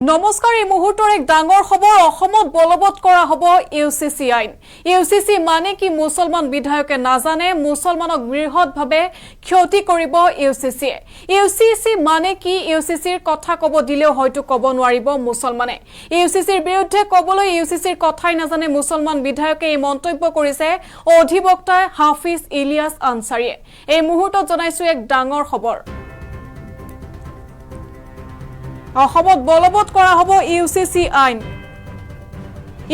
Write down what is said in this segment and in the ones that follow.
নমস্কাৰ এই মুহূৰ্তৰ এক ডাঙৰ খবৰ অসমত বলবৎ কৰা হ'ব ইউসিসি আইন ইউসিসি মানে কি মুছলমান বিধায়কে নাজানে মুছলমানক বৃহৎভাৱে ক্ষতি কৰিব ইউসিসি মানে কি ইউসিসিৰ কথা কব দিলেও হয়তো কব নোৱাৰিব মুছলমানে ইউসিসিৰ বিৰুদ্ধে কবলৈ ইউসিসিৰ কথাই নাজানে মুছলমান বিধায়কে এই মন্তব্য কৰিছে অধিবক্তা হাফিজ ইলিয়াছ আনসাৰীয়ে এই মুহূৰ্তত জনাইছো এক ডাঙৰ খবৰ অসমত বলবৎ কৰা হ'ব ইউসিসি আইন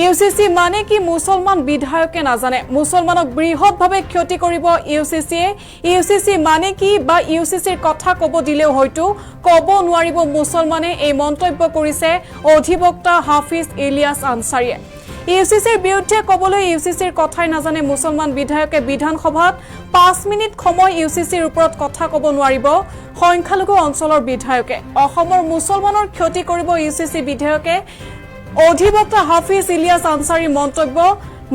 ইউসিসি মানে কি মুছলমান বিধায়কে নাজানে মুছলমানক বৃহৎভাৱে ক্ষতি কৰিব ইউসিসি মানে কি বা ইউসিসিৰ কথা কব দিলেও হয়তো কব নোৱাৰিব মুছলমানে এই মন্তব্য কৰিছে অধিবক্তা হাফিজ ইলিয়াছ আনসাৰীয়ে ইউসিসিৰ বিৰুদ্ধে কবলৈ ইউসিসিৰ কথাই নাজানে মুছলমান বিধায়কে বিধানসভাত 5 মিনিট সময় ইউসিসিৰ ওপৰত কথা কব নোৱাৰিব সংখ্যালঘু অঞ্চলৰ বিধায়কে অসমৰ মুছলমানৰ ক্ষতি কৰিব ইউসিসি বিধায়কে অধিবক্তা হাফিজ ইলিয়াছ আনসাৰীৰ মন্তব্য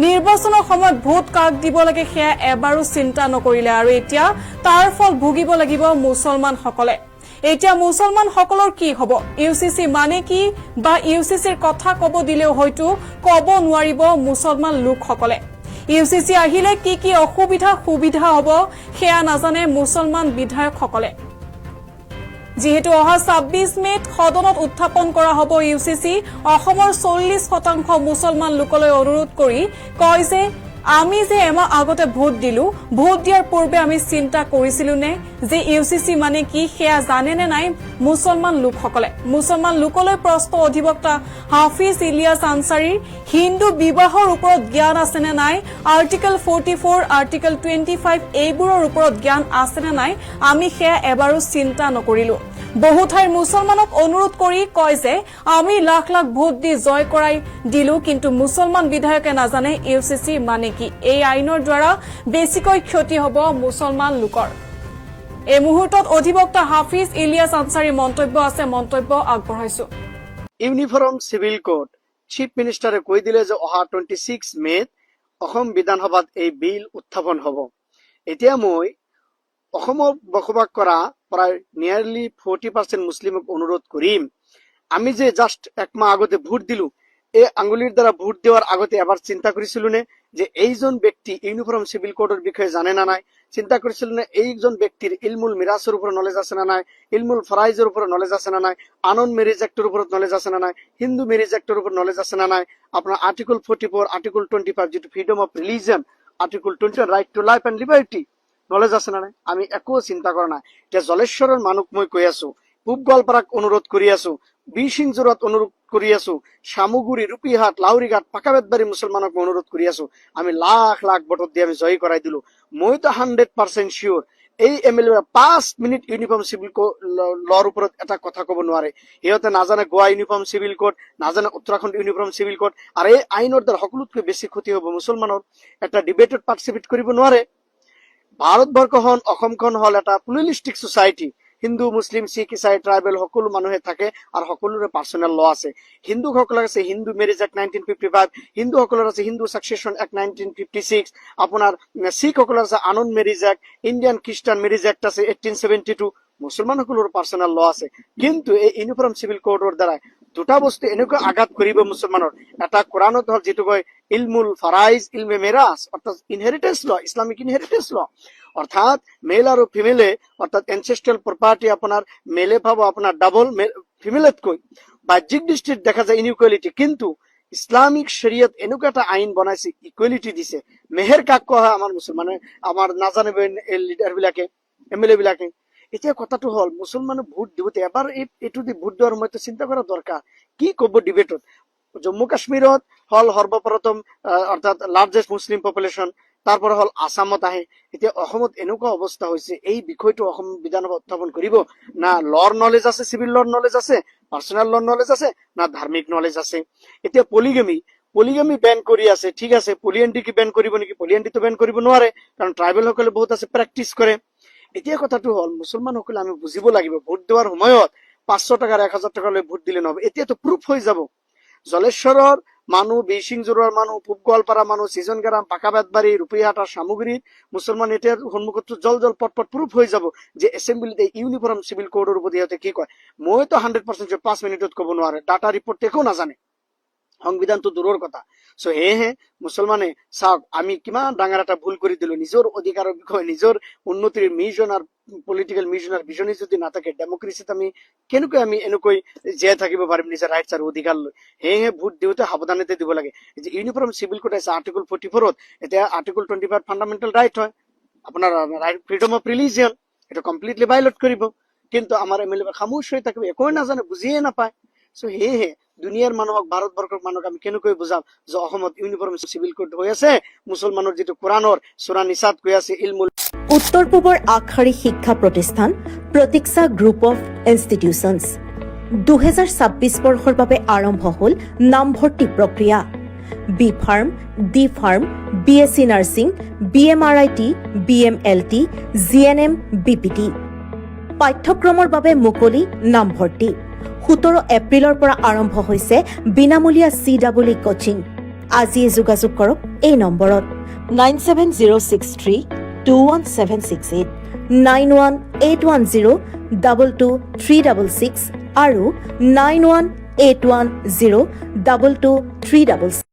নিৰ্বাচনৰ সময়ত ভোট কাক দিব লাগে সেয়া এবাৰো চিন্তা নকৰিলে আৰু এতিয়া তাৰ ফল ভুগিব লাগিব মুছলমানসকলে এতিয়া মুছলমানসকলৰ কি হ'ব ইউসিসি মানে কি বা ইউসিসিৰ কথা কব দিলেও হয়তো কব নোৱাৰিব মুছলমান লোকসকলে ইউসিসি আহিলে কি অসুবিধা সুবিধা হ'ব সেয়া নাজানে মুছলমান বিধায়কসকলে যেহেতু অহা 26 মেত সদনত উত্থাপন কৰা হ'ব ইউসিসি অসমৰ 40% মুছলমান লোকলৈ অনুৰোধ কৰি কয় যে আমি যে এমাহ আগতে ভোট দিলু ভোট দিয়াৰ পূৰ্বে আমি চিন্তা কৰিছিলো নে যে ইউসিসি মানে কি সেয়া জানে নে নাই মুছলমান লোকলৈ প্ৰশ্ন অধিবক্তা হাফিজ ইলিয়াছ আনসাৰীৰ হিন্দু বিবাহৰ ওপৰত জ্ঞান আছে নে নাই আৰ্টিকল 44 আৰ্টিকল 25 এইবোৰৰ ওপৰত জ্ঞান আছে নে নাই আমি সেয়া এবাৰো চিন্তা নকৰিলো বহু ঠাইৰ মুছলমানক অনুৰোধ কৰি কয় যে আমি লাখ লাখ ভোট দি জয় কৰাই দিলু কিন্তু মুছলমান বিধায়কে নাজানে ইউসিসি মানে কি এই আইনৰ দ্বাৰা বেছিকৈ ক্ষতি হ'ব মুছলমান লোকৰ এই মুহূৰ্তত অধিবক্তা হাফিজ ইলিয়াছ আনসাৰীৰ মন্তব্য আগবঢ়াইছো ইউনিফৰ্ম সিভিল কোড চিফ মিনিষ্টাৰে কৈ দিলে যে অহা 26 মেত অসম বিধানসভাত এই বিল উত্থাপন হ'ব এতিয়া মই অসমত বসবাস কৰা প্ৰায় নিয়াৰলি 40% মুছলিমক অনুৰোধ কৰিম আমি যে জাস্ট এক মাহ আগতে ভোট দিলু এই আঙ্গুলিৰ দ্বাৰা ভোট দেওয়াৰ আগতে এবাৰ চিন্তা কৰিছিলো নে যে এইজন ব্যক্তি ইউনিফৰ্ম সিভিল কোডৰ বিষয়ে জানে না নাই চিন্তা কৰিছিলো নে এইজন ব্যক্তিৰ ইলমুল মিৰাছৰ ওপৰত নলেজ আছে না নাই ইলমুল ফৰাইজৰ ওপৰত নলেজ আছে না নাই আনন মেৰিজ এক্টৰ ওপৰত নলেজ আছে না নাই হিন্দু মেৰিজ এক্টৰ ওপৰত নলেজ আছে না নাই আপোনাৰ আৰ্টিকল 44 আৰ্টিকল 25 যেটো freedom of religion article 21 right to life and liberty knowledge আছে না নাই আমি একো চিন্তা কৰা নাই যে জলেশ্বৰৰ মানুহ মই কৈ আছো পূব গোৱালপাৰাক অনুৰোধ কৰি আছো বিশিংজোৰত অনুৰোধ কৰি আছো সামুগুৰি ৰূপীহাট লাউৰিঘাট পাকাবেতবাৰী মুছলমানক অনুৰোধ কৰি আছো আমি লাখ লাখ ভোটত দি আমি জয় কৰাই দিলো মই তো 100% শিওৰ এই এমএলএ 5 মিনিট ইউনিফৰ্ম সিভিল লৰ ওপৰত এটা কথা কব নোৱাৰে ইহঁতে নাজানে গোৱা ইউনিফৰ্ম সিভিল কোড নাজানে উত্তৰাখণ্ড ইউনিফৰ্ম সিভিল কোড আৰু এই আইনৰ দ্বাৰা সকলোতকৈ বেছি ক্ষতি হ'ব মুছলমানৰ এটা ডিবেটত পাৰ্টিসিপেট কৰিব নোৱাৰে ভাৰতবৰ্ষখন অসমখন হল এটা প্লুৰালিষ্টিক সোসাইটি হিন্দু মুসলিম শিখ ইসাই ট্ৰাইবেল সকলো মানুহে থাকে আৰু সকলোৰে পাৰ্সোনাল ল আছে হিন্দু সকলৰ আছে হিন্দু মেৰিজ এক্ট 1955 হিন্দু সকলৰ আছে হিন্দু সাকসেশন এক্ট 1956 আপোনাৰ শিখ সকলৰ আছে আনন মেৰিজ এক্ট ইন্ডিয়ান খ্ৰীষ্টান মেৰিজ এক্ট আছে 1872 মুছলমান সকলৰ পাৰ্সোনাল ল আছে কিন্তু এই ইউনিফৰ্ম সিভিল কোডৰ দ্বাৰা দুটা বস্তু এনেকৈ আঘাত কৰিব মুছলমানৰ এটা কোৰানত হল যেটো কয় ইলমুল ফৰাইজ ইলমে মিৰাছ অৰ্থাৎ ইনহেৰিটেন্স ল ইসলামিক ইনহেৰিটেন্স ল অর্থাৎ মেল আর ফিমেলে অর্থাৎ এনসেস্ট্রাল প্রপার্টি আপনার মেলে পাবো আপনার ডাবল ফিমেলত কই বাহ্যিক দৃষ্টিত দেখা যায় ইনইকুয়ালিটি কিন্তু ইসলামিক শরিয়ত এনেকুৱা এটা আইন বনাইছে ইকুয়ালিটি দিছে মেহেৰ কাক কোৱা হয় আমাৰ মুছলমানে আমাৰ নাজানে লিডাৰ বিলাকে এমএলএ বিলাকে এতিয়া কথাটো হল মুছলমানে ভোট দিবতে এবাৰ এটু দি ভোট দেওয়াৰ সময়তে চিন্তা কৰা দৰকাৰ কি কব ডিবেটত জম্মু কাশ্মীৰত হল সৰ্বপ্ৰথম অৰ্থাৎ লাৰ্জেস্ট মুসলিম পপুলেশন তাৰপৰ হল আসামত আহে এতিয়া অসমত এনেকুৱা অৱস্থা হৈছে এই বিষয়টো অসম বিধানসভা উত্থাপন কৰিব না লৰ নলেজ আছে সিভিল লৰ নলেজ আছে পাৰ্সোনাল লৰ নলেজ আছে না ধাৰ্মিক নলেজ আছে এতিয়া পলিগামি বেন কৰি আছে ঠিক আছে পলিএন্ডি কি বেন কৰিব নেকি পলিএন্ডি তো বেন কৰিব নোৱাৰে কাৰণ ট্ৰাইবেল সকলে বহুত আছে প্ৰেক্টিস কৰে এতিয়া কথাটো হল মুছলমান সকলে আমি বুজিব লাগিব ভোট দেওয়ার সময়ত 500 টাকা 1000 টাকা লৈ ভোট দিলে নহব এতিয়া তো প্রুফ হৈ যাব জলেশ্বৰৰ মানুহ বিশিং জোৰৰ মানুহ পূব গোৱালপাৰা মানুহ চিজন গ্ৰাম পাকাবেতবাৰী ৰূপীহাটৰ সামগ্ৰীত মুছলমান এতিয়াৰ সন্মুখতো জল পট প্ৰুফ হৈ যাব যে এছেম্বলিতে ইউনিফৰ্ম চিভিল কোডৰ ওপৰত সিহঁতে কি কয়। মইতো 100% 5 মিনিটত ক'ব নোৱাৰে, ডাটা ৰিপৰ্ট একো নাজানে, সংবিধানটো দূৰৰ কথা। চ' সেয়েহে মুছলমানে চাওক আমি কিমান ডাঙৰ এটা ভুল কৰি দিলো। নিজৰ অধিকাৰৰ বিষয়ে, নিজৰ উন্নতিৰ মিছন আৰু পলিটিকেল মিছন আৰু ভিজনে যদি নাথাকে, ডেমক্ৰেচিত আমি কেনেকৈ এনেকৈ জীয়াই থাকিব পাৰিম নিজৰ ৰাইটছ আৰু অধিকাৰ লৈ। সেয়েহে ভোট দিওঁতে সাৱধানতা দিব লাগে। যে ইউনিফৰ্ম চিভিল কোড আছে আৰ্টিকল 44ত, এতিয়া আৰ্টিকল 25 ফাণ্ডামেণ্টেল ৰাইট হয়, আপোনাৰ ফ্ৰীডম অফ ৰিলিজিয়ন, এইটো কমপ্লিটলি ভাইলেট কৰিব। কিন্তু আমাৰ MLA খামোচ হৈ থাকিব, একোৱে নাজানে, বুজিয়ে নাপায়। চ' সেয়েহে দুনিয়াৰ মানুহক, ভাৰতবৰ্ষৰ মানুহক আমি কেনেকৈ বুজাম যে অসমত ইউনিফৰ্ম চিভিল কোড হৈ আছে, মুছলমানৰ যিটো কোৰাণৰ চোৰা নিচাত কৈ আছে ইলমুল। উত্তৰ পূবৰ আগশাৰী শিক্ষা প্ৰতিষ্ঠান প্ৰতীক্ষা গ্ৰুপ অফ ইনষ্টিটিউচনছ 2026 বৰ্ষৰ বাবে আৰম্ভ হ'ল নামভৰ্তি প্ৰক্ৰিয়া। B pharm, D pharm, BSc nursing, BMRIT, BMLT, GNM, BPT পাঠ্যক্ৰমৰ বাবে মুকলি নামভৰ্তি। 17 এপ্ৰিলৰ পৰা আৰম্ভ হৈছে বিনামূলীয়া CEE কোচিং। আজিয়ে যোগাযোগ কৰক এই নম্বৰত 9706321768, 9181022366 আৰু 9181022366।